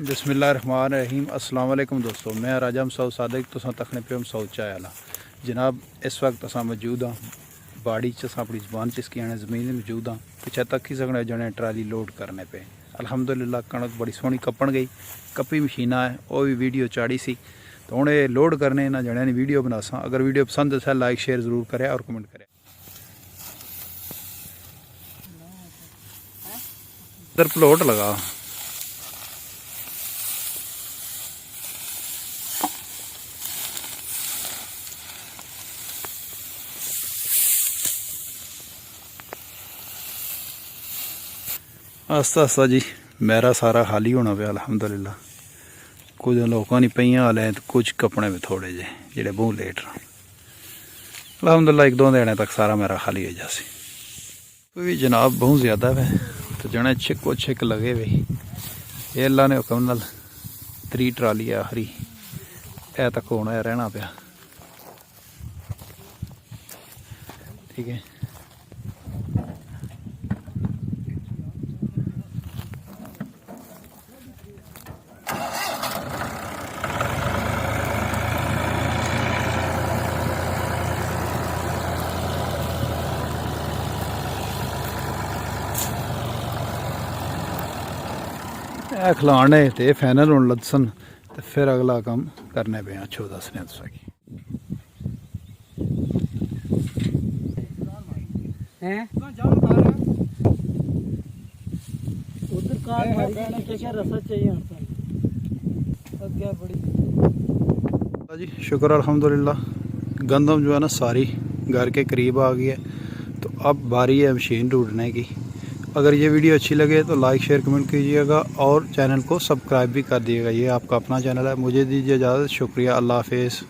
بسم اللہ الرحمن الرحیم۔ السلام علیکم دوستو، میں راجہ مسعود صادق تو تخنے پہ مسعود چائے والا جناب۔ اس وقت اصا موجود ہاں باڑی اپنی زبان چسکی آنے زمین موجود ہاں، پچھے تک ہی سکنے جنے ٹرالی لوڈ کرنے پہ الحمدللہ کنک بڑی سونی کپن گئی، کپی مشینہ ہے وہ بھی ویڈیو چاڑی سی تو ہوں یہ لوڈ کرنے نہ جنے نے ویڈیو بنا سا۔ اگر ویڈیو پسند ہے لائک شیئر ضرور کرے اور کمنٹ کرے۔ ادھر پلوٹ لگا آستہ آستہ جی میرا سارا خالی ہونا پیا الحمدللہ۔ کچھ لوگوں نے پہیاں والے ہیں کچھ کپڑے میں تھوڑے جے جڑے بہت لیٹ رہے الحمدللہ، ایک دو دینے تک سارا میرا خالی ہو جاسی۔ کوئی جناب بہت زیادہ ہے تو جنے چھک و چھک لگے ہوئے یہ اللہ نے حکم نال 3 ٹرالی آخری اے تک ہونا رہنا پیا، ٹھیک ہے۔ کھلانے تے فائنل ہون لدسن تو پھر اگلا کام کرنے پہ اچھو دسنے تو سکی۔ جی شکر الحمدللہ، گندم جو ہے نا ساری گھر کے قریب آ گئی ہے، تو اب باری ہے مشین ڈھونڈنے کی۔ اگر یہ ویڈیو اچھی لگے تو لائک شیئر کمنٹ کیجیے گا اور چینل کو سبسکرائب بھی کر دیے گا۔ یہ آپ کا اپنا چینل ہے، مجھے دیجیے اجازت، شکریہ، اللہ حافظ۔